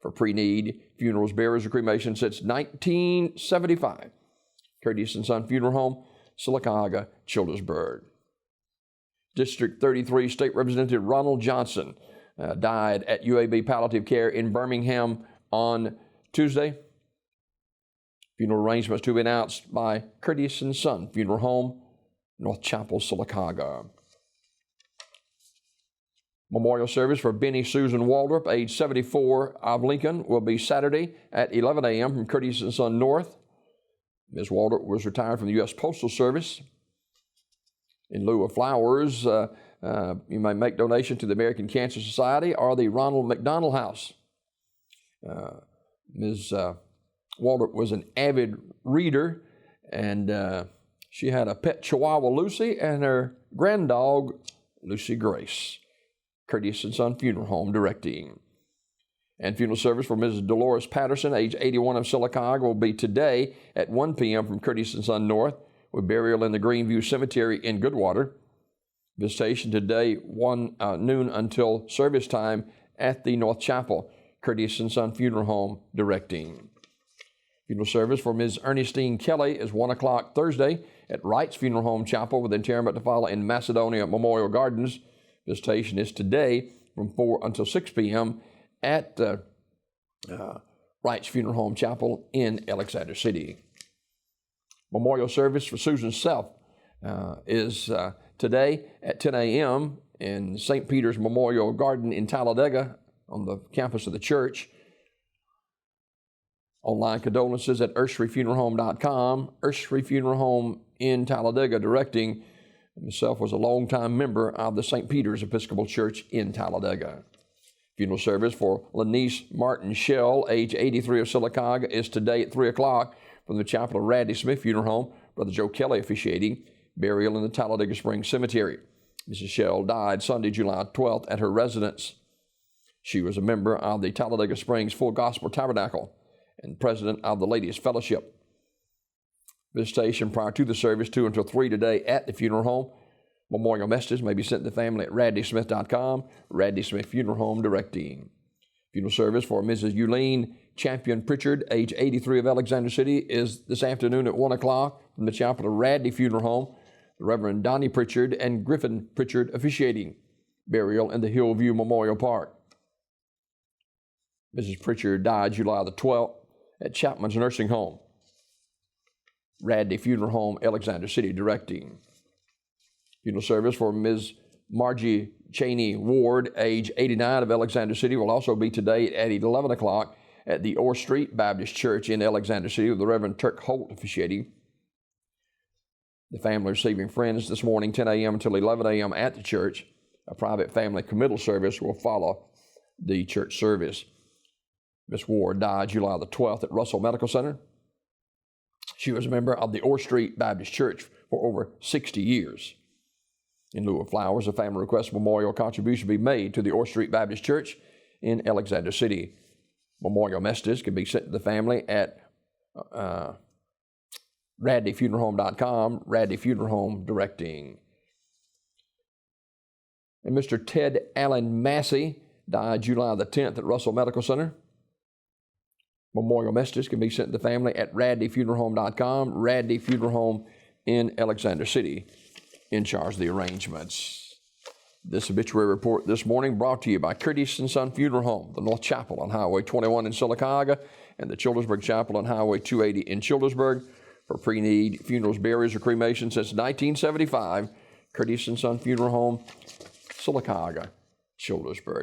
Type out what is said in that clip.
for pre-need funerals, burials, or cremation since 1975. Curtis and Son Funeral Home, Sylacauga, Childersburg. District 33 State Representative Ronald Johnson died at UAB Palliative Care in Birmingham on Tuesday. Funeral arrangements to be announced by Curtis and Son Funeral Home, North Chapel, Sylacauga. Memorial service for Benny Susan Waldrop, age 74, of Lincoln, will be Saturday at 11 a.m. from Curtis and Son North. Ms. Waldrop was retired from the U.S. Postal Service. In lieu of flowers, you may make donation to the American Cancer Society or the Ronald McDonald House. Ms. Waldrop was an avid reader, and she had a pet Chihuahua, Lucy, and her grand dog, Lucy Grace. Curtis and Son Funeral Home directing. And funeral service for Mrs. Dolores Patterson, age 81, of Sylacauga, will be today at 1 p.m. from Curtis and Son North, with burial in the Greenview Cemetery in Goodwater. Visitation today, noon until service time at the North Chapel. Curtis and Son Funeral Home directing. Funeral service for Ms. Ernestine Kelly is 1 o'clock Thursday at Wright's Funeral Home Chapel, with interment to follow in Macedonia Memorial Gardens. Visitation is today from 4 until 6 p.m. at Wright's Funeral Home Chapel in Alexander City. Memorial service for Susan Self is today at 10 a.m. in St. Peter's Memorial Garden in Talladega on the campus of the church. Online condolences at urshreyfuneralhome.com. Urshrey Funeral Home in Talladega directing. Himself was a longtime member of the St. Peter's Episcopal Church in Talladega. Funeral service for Lanice Martin Shell, age 83, of Sylacauga, is today at 3 o'clock from the chapel of Radley Smith Funeral Home. Brother Joe Kelly officiating. Burial in the Talladega Springs Cemetery. Mrs. Shell died Sunday, July 12th at her residence. She was a member of the Talladega Springs Full Gospel Tabernacle and president of the Ladies' Fellowship. Visitation prior to the service, 2 until 3 today at the funeral home. Memorial messages may be sent to the family at radleysmith.com. Radley Smith Funeral Home directing. Funeral service for Mrs. Eugene Champion Pritchard, age 83, of Alexander City, is this afternoon at 1 o'clock from the chapel of Radley Funeral Home. The Reverend Donnie Pritchard and Griffin Pritchard officiating. Burial in the Hillview Memorial Park. Mrs. Pritchard died July the 12th at Chapman's Nursing Home. Radley Funeral Home, Alexander City, directing. Funeral service for Ms. Margie Cheney Ward, age 89, of Alexander City, will also be today at 11 o'clock at the Orr Street Baptist Church in Alexander City, with the Reverend Turk Holt officiating. The family receiving friends this morning, 10 a.m. until 11 a.m. at the church. A private family committal service will follow the church service. Ms. Ward died July the 12th at Russell Medical Center. She was a member of the Orr Street Baptist Church for over 60 years. In lieu of flowers, a family request memorial contribution be made to the Orr Street Baptist Church in Alexander City. Memorial messages can be sent to the family at radleyfuneralhome.com. Radley Funeral Home directing. And Mr. Ted Allen Massey died July the 10th at Russell Medical Center. Memorial messages can be sent to the family at radleyfuneralhome.com. Radley Funeral Home in Alexander City in charge of the arrangements. This obituary report this morning brought to you by Curtis and Son Funeral Home, the North Chapel on Highway 21 in Sylacauga, and the Childersburg Chapel on Highway 280 in Childersburg. For pre-need funerals, burials, or cremation since 1975, Curtis and Son Funeral Home, Sylacauga, Childersburg.